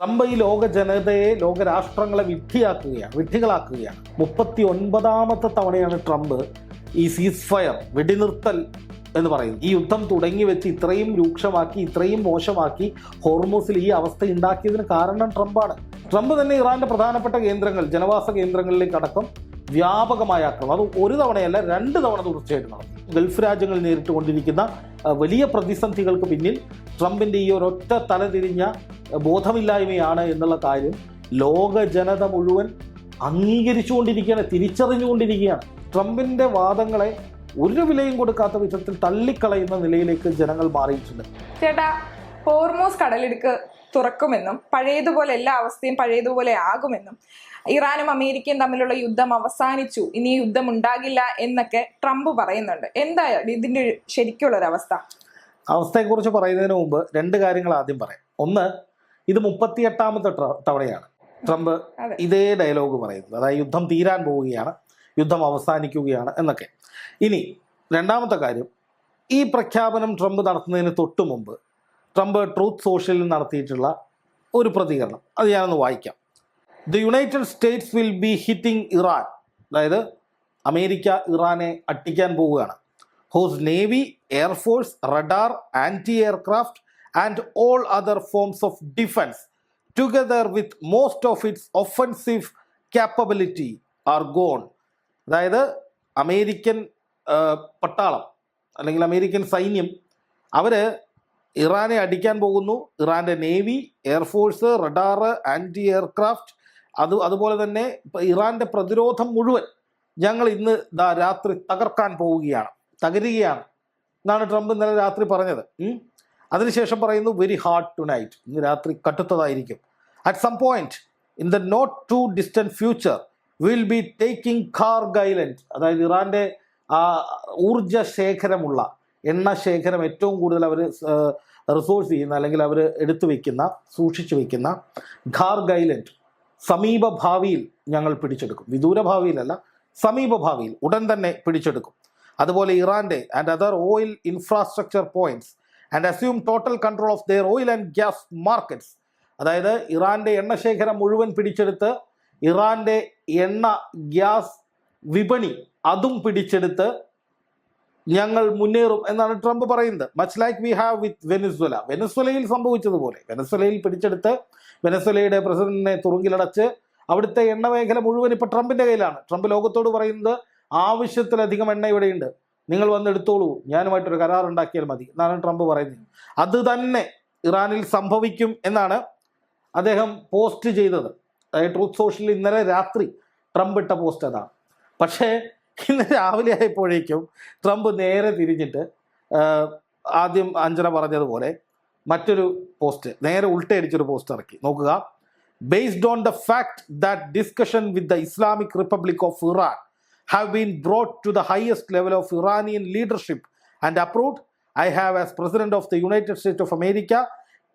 Trump ഈ ലോക ജനതയെ, ലോകരാഷ്ട്രങ്ങളെ വിഡ്ഢികളാക്കുകയാണ്. 39ാമത്തെ തവണയാണ് ട്രംപ് ഈ സീസ് ഫയർ, വെടിനിർത്തൽ എന്ന് പറയുന്നത്. ഈ യുദ്ധം തുടങ്ങി വെച്ച് ഇത്രയും രൂക്ഷമാക്കി, ഇത്രയും മോശമാക്കി ഹോർമൂസിൽ ഈ അവസ്ഥ ഉണ്ടാക്കിയതിന് കാരണം ട്രംപാണ്. ട്രംപ് തന്നെ ഇറാന്റെ പ്രധാനപ്പെട്ട കേന്ദ്രങ്ങൾ, ജനവാസ കേന്ദ്രങ്ങളിലേക്ക് അടക്കം വ്യാപകമായ ആക്രമണം, അത് ഒരു തവണയല്ല 2 തവണ തുടർച്ചയായിട്ട് നടത്തി. ഗൾഫ് രാജ്യങ്ങൾ നേരിട്ടുകൊണ്ടിരിക്കുന്ന വലിയ പ്രതിസന്ധികൾക്ക് പിന്നിൽ ട്രംപിന്റെ ഈ ഒരൊറ്റ തലതിരിഞ്ഞ ബോധമില്ലായ്മയാണ് എന്നുള്ള കാര്യം ലോക ജനത മുഴുവൻ അംഗീകരിച്ചുകൊണ്ടിരിക്കുകയാണ്, തിരിച്ചറിഞ്ഞുകൊണ്ടിരിക്കുകയാണ്. ട്രംപിന്റെ വാദങ്ങളെ ഒരു വിലയും കൊടുക്കാത്ത വിധത്തിൽ തള്ളിക്കളയുന്ന നിലയിലേക്ക് ജനങ്ങൾ മാറിയിട്ടുണ്ട്. ചേട്ടാ, ഹോർമൂസ് കടലിടുക്ക് തുറക്കുമെന്നും പഴയതുപോലെ എല്ലാ അവസ്ഥയും പഴയതുപോലെ ആകുമെന്നും ഇറാനും അമേരിക്കയും തമ്മിലുള്ള യുദ്ധം അവസാനിച്ചു, ഇനി യുദ്ധം ഉണ്ടാകില്ല എന്നൊക്കെ ട്രംപ് പറയുന്നുണ്ട്. എന്താ ഇതിന്റെ ശരിക്കുള്ള ഒരു അവസ്ഥയെക്കുറിച്ച് പറയുന്നതിന് മുമ്പ് 2 കാര്യങ്ങൾ ആദ്യം പറയാം. ഒന്ന്, ഇത് 38ാമത്തെ തവണയാണ് ട്രംപ് ഇതേ ഡയലോഗ് പറയുന്നത്. അതായത് യുദ്ധം തീരാൻ പോവുകയാണ്, യുദ്ധം അവസാനിക്കുകയാണ് എന്നൊക്കെ. ഇനി രണ്ടാമത്തെ കാര്യം, ഈ പ്രഖ്യാപനം ട്രംപ് നടത്തുന്നതിന് തൊട്ട് മുമ്പ് ട്രംപ് ട്രൂത്ത് സോഷ്യലിൽ നടത്തിയിട്ടുള്ള ഒരു പ്രതികരണം, അത് ഞാനൊന്ന് വായിക്കാം. The United States will be hitting Iran, അതായത് അമേരിക്ക ഇറാനെ അട്ടിക്കാൻ പോവുകയാണ്. Whose navy, air force, radar, anti aircraft and all other forms of defence together with most of its offensive capability are gone. അതായത് അമേരിക്കൻ പട്ടാളം അല്ലെങ്കിൽ അമേരിക്കൻ സൈന്യം അവർ ഇറാനെ അടിക്കാൻ പോകുന്നു. ഇറാൻ്റെ navy, air force, radar, anti aircraft, അതുപോലെ തന്നെ ഇറാൻ്റെ പ്രതിരോധം മുഴുവൻ ഞങ്ങൾ ഇന്ന് രാത്രി തകർക്കാൻ പോവുകയാണ്, തകരുകയാണ് എന്നാണ് ട്രംപ് ഇന്നലെ രാത്രി പറഞ്ഞത്. അതിനുശേഷം പറയുന്നു വെരി ഹാർഡ് ടു നൈറ്റ്, ഇന്ന് രാത്രി കട്ടുത്തതായിരിക്കും. At some point in the not too distant future will be taking Kharg Island, അതായത് ഇറാൻ്റെ ഊർജ ശേഖരമുള്ള എണ്ണ ശേഖരം ഏറ്റവും കൂടുതൽ അവർ റിസോഴ്സ് ചെയ്യുന്ന അല്ലെങ്കിൽ അവർ എടുത്തു വയ്ക്കുന്ന, സൂക്ഷിച്ചു വയ്ക്കുന്ന ഖാർഗ് ഐലൻഡ് സമീപ ഭാവിയിൽ ഞങ്ങൾ പിടിച്ചെടുക്കും. വിദൂര ഭാവിയിലല്ല, സമീപ ഭാവിയിൽ ഉടൻ തന്നെ പിടിച്ചെടുക്കും. അതുപോലെ ഇറാൻ്റെ and other oil infrastructure points and assume total control of their oil and gas markets, അതായത് ഇറാൻ്റെ എണ്ണശേഖരം മുഴുവൻ പിടിച്ചെടുത്ത് ഇറാൻ്റെ എണ്ണ ഗ്യാസ് വിപണി അതും പിടിച്ചെടുത്ത് ഞങ്ങൾ മുന്നേറും എന്നാണ് ട്രംപ് പറയുന്നത്. Much like we have with Venezuela, വെനസ്വേലയിൽ സംഭവിച്ചതുപോലെ. വെനസ്വേലയിൽ പിടിച്ചെടുത്ത് വെനസ്വേലയുടെ പ്രസിഡന്റിനെ തുറുങ്കിലടച്ച് അവിടുത്തെ എണ്ണ മേഖല മുഴുവൻ ഇപ്പോൾ ട്രംപിൻ്റെ കയ്യിലാണ്. ട്രംപ് ലോകത്തോട് പറയുന്നത് ആവശ്യത്തിലധികം എണ്ണ ഇവിടെയുണ്ട്, നിങ്ങൾ വന്ന് എടുത്തോളൂ, ഞാനുമായിട്ടൊരു കരാർ ഉണ്ടാക്കിയാൽ മതി എന്നാണ് ട്രംപ് പറയുന്നത്. അത് തന്നെ ഇറാനിൽ സംഭവിക്കും എന്നാണ് അദ്ദേഹം പോസ്റ്റ് ചെയ്തത്. അതായത് ട്രൂത്ത് സോഷ്യലിൽ ഇന്നലെ രാത്രി ട്രംപ് ഇട്ട പോസ്റ്റ് അതാണ്. പക്ഷേ ഇന്ന് രാവിലെ ആയപ്പോഴേക്കും ട്രംപ് നേരെ തിരിഞ്ഞിട്ട് ആദ്യം അഞ്ജന പറഞ്ഞതുപോലെ മറ്റൊരു പോസ്റ്റ്, നേരെ ഉൾട്ടയടിച്ചൊരു പോസ്റ്റ് ഇറക്കി. നോക്കുക. Based on the fact that discussion with the Islamic republic of Iran have been brought to the highest level of Iranian leadership and approved, I have, as President of the United States of America,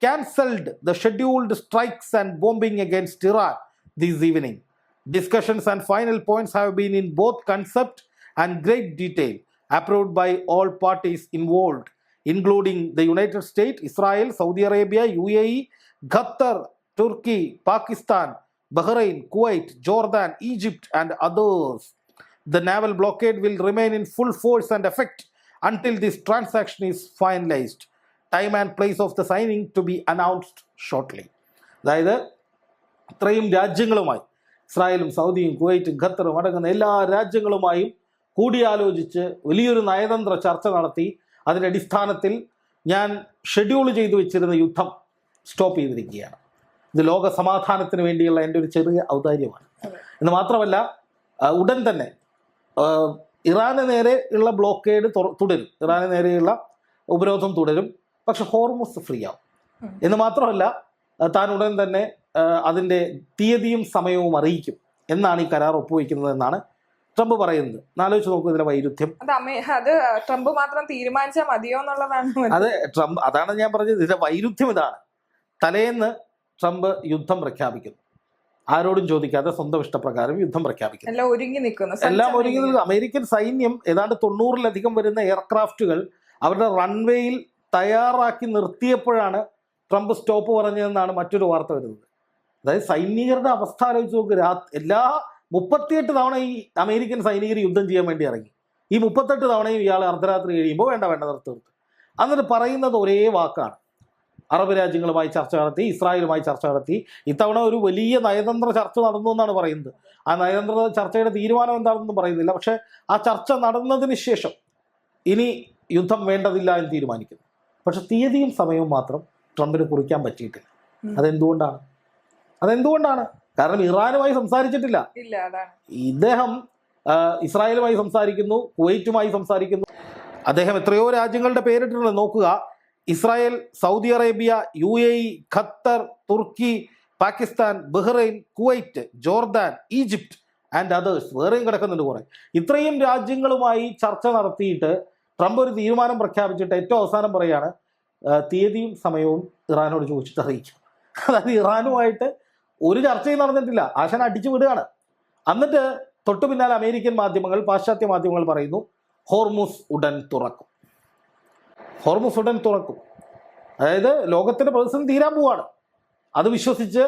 cancelled the scheduled strikes and bombing against Iran this evening. Discussions and final points have been in both concept and great detail approved by all parties involved, including the United States, Israel, Saudi Arabia, UAE, Qatar, Turkey, Pakistan, Bahrain, Kuwait, Jordan, Egypt and others. The naval blockade will remain in full force and effect until this transaction is finalized. Time and place of the signing to be announced shortly. അതായത് ഇത്രയും രാജ്യങ്ങളുമായി, ഇസ്രായേലും സൗദിയും കുവൈറ്റും ഖത്തറും അടങ്ങുന്ന എല്ലാ രാജ്യങ്ങളുമായും കൂടിയാലോചിച്ച് വലിയൊരു നയതന്ത്ര ചർച്ച നടത്തി അതിൻ്റെ അടിസ്ഥാനത്തിൽ ഞാൻ ഷെഡ്യൂൾ ചെയ്തു വെച്ചിരുന്ന യുദ്ധം സ്റ്റോപ്പ് ചെയ്തിരിക്കുകയാണ്. ഇത് ലോക സമാധാനത്തിന് വേണ്ടിയുള്ള എൻ്റെ ഒരു ചെറിയ ഔദാര്യമാണ്. എന്ന് മാത്രമല്ല, ഉടൻ തന്നെ ഇറാന് നേരെയുള്ള ബ്ലോക്കേഡ് തുടരും, ഇറാന് നേരെയുള്ള ഉപരോധം തുടരും. പക്ഷെ ഹോർമുസ് ഫ്രീ ആവും എന്ന് മാത്രമല്ല, താൻ ഉടൻ തന്നെ അതിൻ്റെ തീയതിയും സമയവും അറിയിക്കും എന്നാണ് ഈ കരാർ ഒപ്പുവയ്ക്കുന്നത് എന്നാണ് ട്രംപ് പറയുന്നത്. ആലോചിച്ച് നോക്കൂ ഇതിലെ വൈരുദ്ധ്യം. അത് ട്രംപ് മാത്രം തീരുമാനിച്ചാൽ മതിയോ എന്നുള്ളതാണ്. അത് ട്രംപ്, അതാണ് ഞാൻ പറഞ്ഞത്, ഇതിന്റെ വൈരുദ്ധ്യം ഇതാണ്. തലേന്ന് ട്രംപ് യുദ്ധം പ്രഖ്യാപിക്കുന്നു, ആരോടും ചോദിക്കാതെ സ്വന്തം ഇഷ്ടപ്രകാരം യുദ്ധം പ്രഖ്യാപിക്കുന്നു, എല്ലാം ഒരുങ്ങി നിൽക്കുന്നു. അമേരിക്കൻ സൈന്യം ഏതാണ്ട് 90-ലധികം വരുന്ന എയർക്രാഫ്റ്റുകൾ അവരുടെ റൺവേയിൽ തയ്യാറാക്കി നിർത്തിയപ്പോഴാണ് ട്രംപ് സ്റ്റോപ്പ് പറഞ്ഞതെന്നാണ് മറ്റൊരു വാർത്ത വരുന്നത്. അതായത് സൈനികരുടെ അവസ്ഥ ആലോചിച്ച് നോക്ക്. എല്ലാ 38 തവണ ഈ അമേരിക്കൻ സൈനികർ യുദ്ധം ചെയ്യാൻ വേണ്ടി ഇറങ്ങി. ഈ 38 തവണയും ഇയാൾ അർദ്ധരാത്രി കഴിയുമ്പോൾ വേണ്ട നിർത്ത്. എന്നിട്ട് പറയുന്നത് ഒരേ വാക്കാണ്. അറബ് രാജ്യങ്ങളുമായി ചർച്ച നടത്തി, ഇസ്രായേലുമായി ചർച്ച നടത്തി. ഇത്തവണ ഒരു വലിയ നയതന്ത്ര ചർച്ച നടന്നു എന്നാണ് പറയുന്നത്. ആ നയതന്ത്ര ചർച്ചയുടെ തീരുമാനം എന്താണെന്നും പറയുന്നില്ല. പക്ഷേ ആ ചർച്ച നടന്നതിന് ശേഷം ഇനി യുദ്ധം വേണ്ടതില്ല എന്ന് തീരുമാനിക്കുന്നു. പക്ഷെ തീയതിയും സമയവും മാത്രം ട്രംപിന് കുറിക്കാൻ പറ്റിയിട്ടില്ല. അതെന്തുകൊണ്ടാണ്? കാരണം ഇറാനുമായി സംസാരിച്ചിട്ടില്ല. ഇദ്ദേഹം ഇസ്രായേലുമായി സംസാരിക്കുന്നു, കുവൈറ്റുമായി സംസാരിക്കുന്നു. അദ്ദേഹം എത്രയോ രാജ്യങ്ങളുടെ പേരിട്ടിട്ടുണ്ട്. നോക്കുക: Israel, Saudi Arabia, UAE, Qatar, തുർക്കി, Pakistan, Bahrain, Kuwait, Jordan, Egypt and others. വേറെയും കിടക്കുന്നുണ്ട് കുറേ. ഇത്രയും രാജ്യങ്ങളുമായി ചർച്ച നടത്തിയിട്ട് ട്രംപ് ഒരു തീരുമാനം പ്രഖ്യാപിച്ചിട്ട് ഏറ്റവും അവസാനം പറയാണ് തീയതിയും സമയവും ഇറാനോട് ചോദിച്ചിട്ട് അറിയിക്കും. അതായത് ഇറാനുമായിട്ട് ഒരു ചർച്ചയും നടന്നിട്ടില്ല. ആശാൻ അടിച്ചു വിടുകയാണ്. എന്നിട്ട് തൊട്ടു പിന്നാലെ അമേരിക്കൻ മാധ്യമങ്ങൾ, പാശ്ചാത്യ മാധ്യമങ്ങൾ പറയുന്നു ഹോർമുസ് ഉടൻ തുറക്കും. അതായത് ലോകത്തിന്റെ പ്രതിസന്ധി തീരാൻ പോവാണ്. അത് വിശ്വസിച്ച്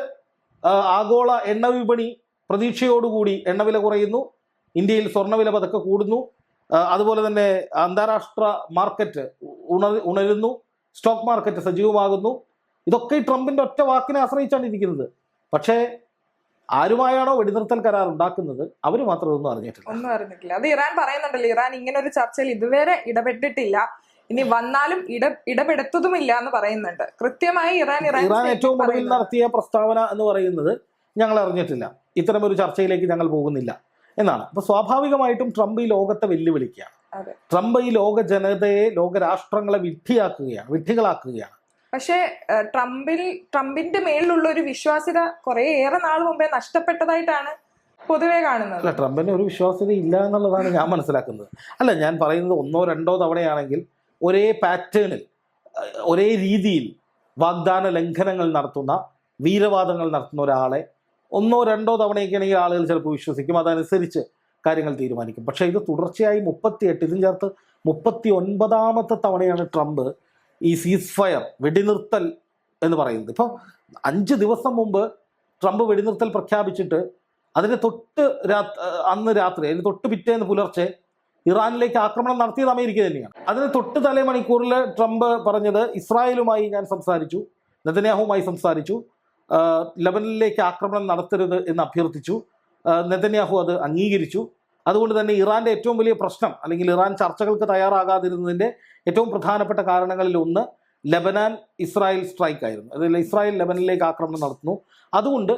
ആഗോള എണ്ണ വിപണി പ്രതീക്ഷയോടുകൂടി എണ്ണവില കുറയുന്നു. ഇന്ത്യയിൽ സ്വർണ്ണവില പതുക്കെ കൂടുന്നു. അതുപോലെ തന്നെ അന്താരാഷ്ട്ര മാർക്കറ്റ് ഉണരുന്നു. സ്റ്റോക്ക് മാർക്കറ്റ് സജീവമാകുന്നു. ഇതൊക്കെ ഈ ട്രംപിന്റെ ഒറ്റ വാക്കിനെ ആശ്രയിച്ചാണ് ഇരിക്കുന്നത്. പക്ഷേ ആരുമായാണോ വെടിനിർത്തൽ കരാർ ഉണ്ടാക്കുന്നത് അവർ മാത്രം ഒന്നും അറിഞ്ഞിട്ടില്ല. അത് ഇറാൻ പറയുന്നുണ്ടല്ലോ, ഇറാൻ ഇങ്ങനെ ഒരു ചർച്ചയിൽ ഇതുവരെ ഇടപെട്ടിട്ടില്ല, ഇനി വന്നാലും ഇടപെടുത്തതുമില്ല എന്ന് പറയുന്നുണ്ട്. കൃത്യമായി ഇറാൻ ഏറ്റവും ഒടുവിൽ നടത്തിയ പ്രസ്താവന എന്ന് പറയുന്നത് ഞങ്ങൾ അറിഞ്ഞിട്ടില്ല, ഇത്തരമൊരു ചർച്ചയിലേക്ക് ഞങ്ങൾ പോകുന്നില്ല എന്നാണ്. അപ്പൊ സ്വാഭാവികമായിട്ടും ട്രംപ് ഈ ലോകത്തെ വെല്ലുവിളിക്കുകയാണ്. ട്രംപ് ഈ ലോക ജനതയെ, ലോകരാഷ്ട്രങ്ങളെ വിഡ്ഢികളാക്കുകയാണ്. പക്ഷേ ട്രംപിന്റെ മേളിലുള്ള ഒരു വിശ്വാസ്യത ഏറെ നാൾ മുമ്പേ നഷ്ടപ്പെട്ടതായിട്ടാണ് പൊതുവെ കാണുന്നത്. അല്ല, ട്രംപിന് ഒരു വിശ്വാസ്യത ഇല്ല എന്നുള്ളതാണ് ഞാൻ മനസ്സിലാക്കുന്നത്. അല്ല, ഞാൻ പറയുന്നത് 1-2 തവണയാണെങ്കിൽ ഒരേ പാറ്റേണിൽ, ഒരേ രീതിയിൽ വാഗ്ദാന ലംഘനങ്ങൾ നടത്തുന്ന, വീരവാദങ്ങൾ നടത്തുന്ന ഒരാളെ 1-2 തവണയൊക്കെ ആണെങ്കിൽ ആളുകൾ ചിലപ്പോൾ വിശ്വസിക്കും, അതനുസരിച്ച് കാര്യങ്ങൾ തീരുമാനിക്കും. പക്ഷേ ഇത് തുടർച്ചയായി 38, ഇതിന് ചേർത്ത് 39ാമത്തെ തവണയാണ് ട്രംപ് ഈ സീസ് ഫയർ, വെടിനിർത്തൽ എന്ന് പറയുന്നത്. ഇപ്പോൾ 5 ദിവസം മുമ്പ് ട്രംപ് വെടിനിർത്തൽ പ്രഖ്യാപിച്ചിട്ട് അതിന് അന്ന് രാത്രി, അതിന് തൊട്ട് പിറ്റേന്ന് പുലർച്ചെ ഇറാനിലേക്ക് ആക്രമണം നടത്തിയത് അമേരിക്ക തന്നെയാണ്. അതിന് തൊട്ട് തലേ മണിക്കൂറിൽ ട്രംപ് പറഞ്ഞത് ഇസ്രായേലുമായി ഞാൻ സംസാരിച്ചു, നെതന്യാഹുവുമായി സംസാരിച്ചു, ലബനനിലേക്ക് ആക്രമണം നടത്തരുത് എന്ന് അഭ്യർത്ഥിച്ചു. നെതന്യാഹു അത് അംഗീകരിച്ചു. അതുകൊണ്ട് തന്നെ ഇറാന്റെ ഏറ്റവും വലിയ പ്രശ്നം, അല്ലെങ്കിൽ ഇറാൻ ചർച്ചകൾക്ക് തയ്യാറാകാതിരുന്നതിൻ്റെ ഏറ്റവും പ്രധാനപ്പെട്ട കാരണങ്ങളിൽ ഒന്ന് ലബനാൻ ഇസ്രായേൽ സ്ട്രൈക്ക് ആയിരുന്നു. അതിൽ ഇസ്രായേൽ ലബനനിലേക്ക് ആക്രമണം നടത്തുന്നു. അതുകൊണ്ട്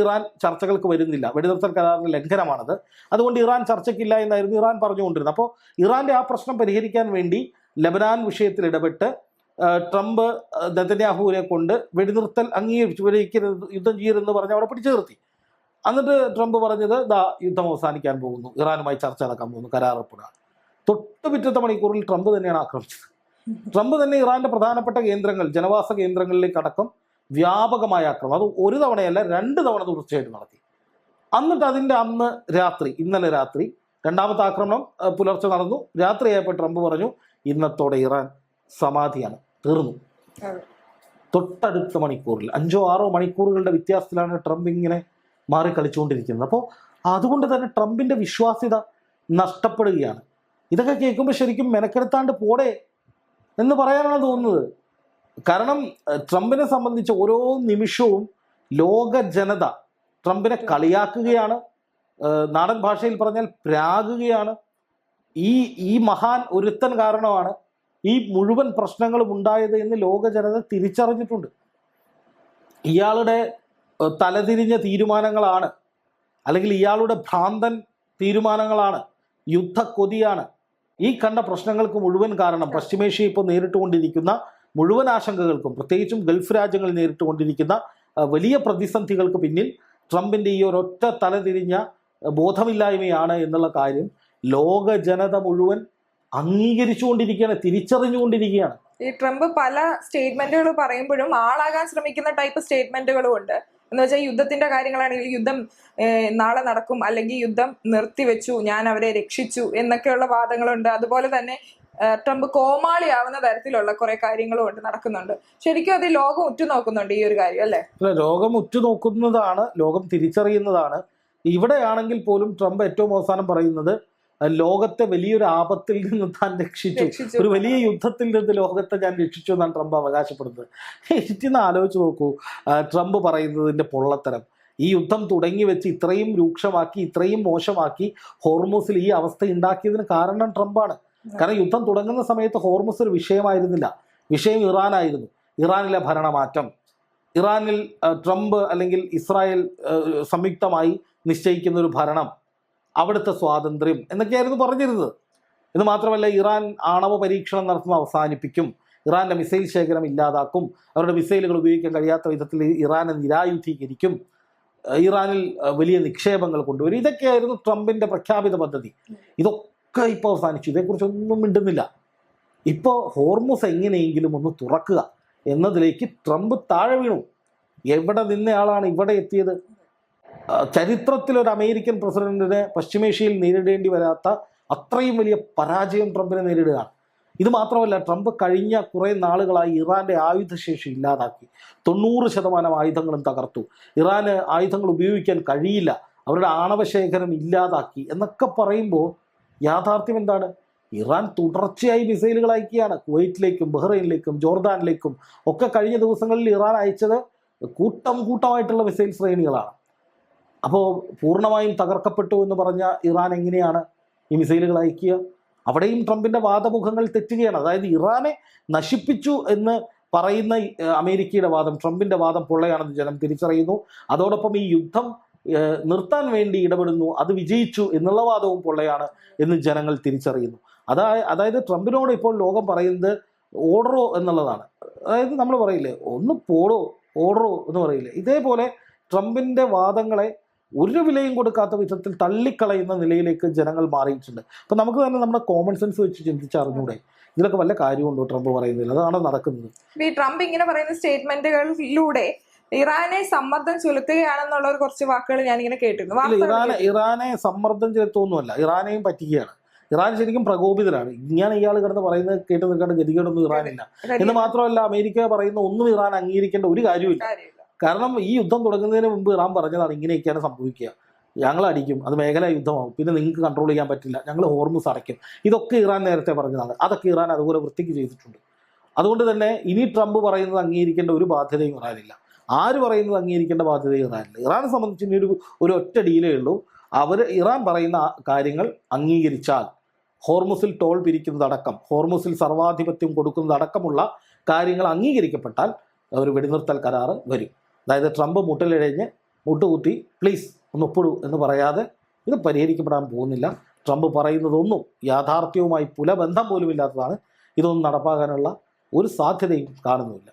ഇറാൻ ചർച്ചകൾക്ക് വരുന്നില്ല, വെടിനിർത്തൽ കരാറിന്റെ ലംഘനമാണത്, അതുകൊണ്ട് ഇറാൻ ചർച്ചയ്ക്കില്ല എന്നായിരുന്നു ഇറാൻ പറഞ്ഞുകൊണ്ടിരുന്നത്. അപ്പോൾ ഇറാന്റെ ആ പ്രശ്നം പരിഹരിക്കാൻ വേണ്ടി ലബനാൻ വിഷയത്തിൽ ഇടപെട്ട് ട്രംപ് നെതന്യാഹുവിനെ കൊണ്ട് വെടിനിർത്തൽ അംഗീകരിച്ചു, യുദ്ധം ചെയ്യരുതെന്ന് പറഞ്ഞ് അവിടെ പിടിച്ചു നിർത്തി. എന്നിട്ട് ട്രംപ് പറഞ്ഞത് യുദ്ധം അവസാനിക്കാൻ പോകുന്നു, ഇറാനുമായി ചർച്ച നടക്കാൻ പോകുന്നു, കരാറൊപ്പിടുക. തൊട്ട് പിറ്റത്തെ മണിക്കൂറിൽ ട്രംപ് തന്നെയാണ് ആക്രമിച്ചത്. ട്രംപ് തന്നെ ഇറാന്റെ പ്രധാനപ്പെട്ട കേന്ദ്രങ്ങൾ, ജനവാസ കേന്ദ്രങ്ങളിലേക്ക് അടക്കം വ്യാപകമായ ആക്രമണം, അത് 1 തവണയല്ല 2 തവണ തുടർച്ചയായിട്ട് നടത്തി. എന്നിട്ട് അതിൻ്റെ ഇന്നലെ രാത്രി 2ാമത്തെ ആക്രമണം പുലർച്ചെ നടന്നു. രാത്രിയായപ്പോൾ ട്രംപ് പറഞ്ഞു ഇന്നത്തോടെ ഇറാൻ സമാധിയാണ്, തീർന്നു. തൊട്ടടുത്ത മണിക്കൂറിൽ 5-6 മണിക്കൂറുകളുടെ വ്യത്യാസത്തിലാണ് ട്രംപ് ഇങ്ങനെ മാറി കളിച്ചുകൊണ്ടിരിക്കുന്നത്. അപ്പോൾ അതുകൊണ്ട് തന്നെ ട്രംപിന്റെ വിശ്വാസ്യത നഷ്ടപ്പെടുകയാണ്. ഇതൊക്കെ കേൾക്കുമ്പോൾ ശരിക്കും മെനക്കെടുത്താണ്ട് പോടെ എന്ന് പറയാനാണ് തോന്നുന്നത്. കാരണം ട്രംപിനെ സംബന്ധിച്ച് ഓരോ നിമിഷവും ലോക ജനത ട്രംപിനെ കളിയാക്കുകയാണ്, നാടൻ ഭാഷയിൽ പറഞ്ഞാൽ പ്രാകുകയാണ്. ഈ മഹാൻ ഒരുത്തൻ കാരണമാണ് ഈ മുഴുവൻ പ്രശ്നങ്ങളും ഉണ്ടായത് എന്ന് ലോക ജനത തിരിച്ചറിഞ്ഞിട്ടുണ്ട്. ഇയാളുടെ തലതിരിഞ്ഞ തീരുമാനങ്ങളാണ്, അല്ലെങ്കിൽ ഇയാളുടെ ഭ്രാന്തൻ തീരുമാനങ്ങളാണ്, യുദ്ധക്കൊതിയാണ് ഈ കണ്ട പ്രശ്നങ്ങൾക്ക് മുഴുവൻ കാരണം. പശ്ചിമേഷ്യ ഇപ്പോൾ നേരിട്ടുകൊണ്ടിരിക്കുന്ന മുഴുവൻ ആശങ്കകൾക്കും, പ്രത്യേകിച്ചും ഗൾഫ് രാജ്യങ്ങൾ നേരിട്ടുകൊണ്ടിരിക്കുന്ന വലിയ പ്രതിസന്ധികൾക്ക് പിന്നിൽ ട്രംപിൻ്റെ ഈ ഒരൊറ്റ തലതിരിഞ്ഞ ബോധമില്ലായ്മയാണ് എന്നുള്ള കാര്യം ലോക ജനത മുഴുവൻ അംഗീകരിച്ചുകൊണ്ടിരിക്കുകയാണ്, തിരിച്ചറിഞ്ഞുകൊണ്ടിരിക്കുകയാണ്. ഈ ട്രംപ് പല സ്റ്റേറ്റ്മെന്റുകൾ പറയുമ്പോഴും ആളാകാൻ ശ്രമിക്കുന്ന ടൈപ്പ് സ്റ്റേറ്റ്മെന്റുകളും ഉണ്ട്. എന്ന് വെച്ചാൽ യുദ്ധത്തിന്റെ കാര്യങ്ങളാണെങ്കിൽ യുദ്ധം നാളെ നടക്കും, അല്ലെങ്കിൽ യുദ്ധം നിർത്തിവെച്ചു, ഞാൻ അവരെ രക്ഷിച്ചു എന്നൊക്കെയുള്ള വാദങ്ങളുണ്ട്. അതുപോലെ തന്നെ ട്രംപ് കോമാളിയാവുന്ന തരത്തിലുള്ള കുറെ കാര്യങ്ങളും കൊണ്ട് നടക്കുന്നുണ്ട്. ശരിക്കും അത് ലോകം ഉറ്റുനോക്കുന്നുണ്ട് ഈ ഒരു കാര്യം, അല്ലേ? ലോകം ഉറ്റുനോക്കുന്നതാണ്, ലോകം തിരിച്ചറിയുന്നതാണ്. ഇവിടെയാണെങ്കിൽ പോലും ട്രംപ് ഏറ്റവും അവസാനം പറയുന്നത് ലോകത്തെ വലിയൊരു ആപത്തിൽ നിന്ന് താൻ രക്ഷിച്ചു, ഒരു വലിയ യുദ്ധത്തിൽ നിന്ന് ലോകത്തെ ഞാൻ രക്ഷിച്ചു എന്നാണ് ട്രംപ് അവകാശപ്പെടുന്നത്. എനിക്കിന്ന് ആലോചിച്ച് നോക്കൂ ട്രംപ് പറയുന്നതിന്റെ പൊള്ളത്തരം. ഈ യുദ്ധം തുടങ്ങി വെച്ച് ഇത്രയും രൂക്ഷമാക്കി, ഇത്രയും മോശമാക്കി ഹോർമൂസിൽ ഈ അവസ്ഥ ഉണ്ടാക്കിയതിന് കാരണം ട്രംപാണ്. കാരണം യുദ്ധം തുടങ്ങുന്ന സമയത്ത് ഹോർമൂസ് ഒരു വിഷയമായിരുന്നില്ല, വിഷയം ഇറാനായിരുന്നു. ഇറാനിലെ ഭരണമാറ്റം, ഇറാനിൽ ട്രംപ് അല്ലെങ്കിൽ ഇസ്രായേൽ സംയുക്തമായി നിശ്ചയിക്കുന്ന ഒരു ഭരണം, അവിടുത്തെ സ്വാതന്ത്ര്യം എന്നൊക്കെയായിരുന്നു പറഞ്ഞിരുന്നത്. ഇത് മാത്രമല്ല, ഇറാൻ ആണവ പരീക്ഷണം നടത്തുന്ന അവസാനിപ്പിക്കും, ഇറാന്റെ മിസൈൽ ശേഖരം ഇല്ലാതാക്കും, അവരുടെ മിസൈലുകൾ ഉപയോഗിക്കാൻ കഴിയാത്ത വിധത്തിൽ ഇറാനെ നിരായുധീകരിക്കും, ഇറാനിൽ വലിയ നിക്ഷേപങ്ങൾ കൊണ്ടുവരും. ഇതൊക്കെയായിരുന്നു ട്രംപിന്റെ പ്രഖ്യാപിത പദ്ധതി. ഇതൊക്കെ ഇപ്പോൾ അവസാനിച്ചു, ഇതേക്കുറിച്ചൊന്നും മിണ്ടുന്നില്ല. ഇപ്പോൾ ഹോർമൂസ് എങ്ങനെയെങ്കിലും ഒന്ന് തുറക്കുക എന്നതിലേക്ക് ട്രംപ് താഴെ വീണു. എവിടെ നിന്നയാളാണ് ഇവിടെ എത്തിയത്? ചരിത്രത്തിലൊരു അമേരിക്കൻ പ്രസിഡന്റിന് പശ്ചിമേഷ്യയിൽ നേരിടേണ്ടി വരാത്ത അത്രയും വലിയ പരാജയം ട്രംപിനെ നേരിടുകയാണ്. ഇത് മാത്രമല്ല, ട്രംപ് കഴിഞ്ഞ കുറേ നാളുകളായി ഇറാന്റെ ആയുധശേഷി ഇല്ലാതാക്കി, 90% ആയുധങ്ങളും തകർത്തു, ഇറാന് ആയുധങ്ങൾ ഉപയോഗിക്കാൻ കഴിയില്ല, അവരുടെ ആണവശേഖരം ഇല്ലാതാക്കി എന്നൊക്കെ പറയുമ്പോൾ യാഥാർത്ഥ്യം എന്താണ്? ഇറാൻ തുടർച്ചയായി മിസൈലുകൾ അയക്കുകയാണ്. കുവൈറ്റിലേക്കും ബഹ്റൈനിലേക്കും ജോർദാനിലേക്കും ഒക്കെ കഴിഞ്ഞ ദിവസങ്ങളിൽ ഇറാൻ അയച്ചത് കൂട്ടമായിട്ടുള്ള മിസൈൽ ശ്രേണികളാണ്. അപ്പോൾ പൂർണ്ണമായും തകർക്കപ്പെട്ടു എന്ന് പറഞ്ഞ ഇറാൻ എങ്ങനെയാണ് ഈ മിസൈലുകൾ അയക്കുക? അവിടെയും ട്രംപിന്റെ വാദമുഖങ്ങൾ തെറ്റുകയാണ്. അതായത് ഇറാനെ നശിപ്പിച്ചു എന്ന് പറയുന്ന അമേരിക്കയുടെ വാദം, ട്രംപിന്റെ വാദം പൊള്ളയാണെന്ന് ജനം തിരിച്ചറിയുന്നു. അതോടൊപ്പം ഈ യുദ്ധം നിർത്താൻ വേണ്ടി ഇടപെടുന്നു, അത് വിജയിച്ചു എന്നുള്ള വാദവും പൊള്ളയാണ് എന്ന് ജനങ്ങൾ തിരിച്ചറിയുന്നു. അതായത് ട്രംപിനോട് ഇപ്പോൾ ലോകം പറയുന്നത് ഓർഡറോ എന്നുള്ളതാണ്. അതായത് നമ്മൾ പറയില്ലേ, ഒന്ന് പോടോ ഓർഡറോ എന്ന് പറയില്ലേ, ഇതേപോലെ ട്രംപിന്റെ വാദങ്ങളെ ഒരു വിലയും കൊടുക്കാത്ത വിധത്തിൽ തള്ളിക്കളയുന്ന നിലയിലേക്ക് ജനങ്ങൾ മാറിയിട്ടുണ്ട്. അപ്പം നമുക്ക് തന്നെ നമ്മുടെ കോമൺ സെൻസ് വെച്ച് ചിന്തിച്ചറിഞ്ഞൂടെ ഇതിലൊക്കെ വല്ല കാര്യമുണ്ടോ ട്രംപ് പറയുന്നില്ല? അതാണ് നടക്കുന്നത്. ഈ ട്രംപ് ഇങ്ങനെ പറയുന്ന സ്റ്റേറ്റ്മെന്റുകളിലൂടെ ഇറാനെ സമ്മർദ്ദം ചെലുത്തുകയാണെന്നുള്ള ഒരു കുറച്ച് വാക്കുകൾ ഞാനിങ്ങനെ കേട്ടിരുന്നു. ഇറാനെ സമ്മർദ്ദം ചെലുത്തൊന്നുമല്ല, ഇറാനെയും പറ്റിക്കുകയാണ്. ഇറാൻ ശരിക്കും പ്രകോപിതരാണ്. ഇങ്ങനെ ഇയാൾ കിടന്ന് പറയുന്നത് കേട്ട് നിൽക്കേണ്ട ഗതികേടൊന്നും ഇറാനില്ല. എന്ന് മാത്രമല്ല, അമേരിക്ക പറയുന്ന ഒന്നും ഇറാൻ അംഗീകരിക്കേണ്ട ഒരു കാര്യമില്ല. കാരണം ഈ യുദ്ധം തുടങ്ങുന്നതിന് മുമ്പ് ഇറാൻ പറഞ്ഞതാണ് ഇങ്ങനെയൊക്കെയാണ് സംഭവിക്കുക, ഞങ്ങൾ അടിക്കും, അത് മേഖലാ യുദ്ധമാവും, പിന്നെ നിങ്ങൾക്ക് കൺട്രോൾ ചെയ്യാൻ പറ്റില്ല, ഞങ്ങൾ ഹോർമൂസ് അടയ്ക്കും. ഇതൊക്കെ ഇറാൻ നേരത്തെ പറഞ്ഞതാണ്. അതൊക്കെ ഇറാൻ അതുപോലെ വൃത്തിക്ക് ചെയ്തിട്ടുണ്ട്. അതുകൊണ്ട് തന്നെ ഇനി ട്രംപ് പറയുന്നത് അംഗീകരിക്കേണ്ട ഒരു ബാധ്യതയും ഇറാനില്ല. ആര് പറയുന്നത് അംഗീകരിക്കേണ്ട ബാധ്യതയും ഇറാനില്ല. ഇറാനെ സംബന്ധിച്ച് ഇനി ഒരു ഒറ്റ ഡീലേ ഉള്ളൂ. ഇറാൻ പറയുന്ന കാര്യങ്ങൾ അംഗീകരിച്ചാൽ ഹോർമൂസിൽ ടോൾ പിരിക്കുന്നതടക്കം, ഹോർമൂസിൽ സർവാധിപത്യം കൊടുക്കുന്നതടക്കമുള്ള കാര്യങ്ങൾ അംഗീകരിക്കപ്പെട്ടാൽ ഒരു വെടിനിർത്തൽ കരാറ് വരും. അതായത് ട്രംപ് മുട്ടുകുത്തി പ്ലീസ് ഒന്ന് ഒപ്പിടൂ എന്ന് പറയാതെ ഇത് പരിഹരിക്കപ്പെടാൻ പോകുന്നില്ല. ട്രംപ് പറയുന്നതൊന്നും യാഥാർത്ഥ്യവുമായി പുലബന്ധം പോലും ഇല്ലാത്തതാണ്. ഇതൊന്നും നടപ്പാക്കാനുള്ള ഒരു സാധ്യതയും കാണുന്നുമില്ല.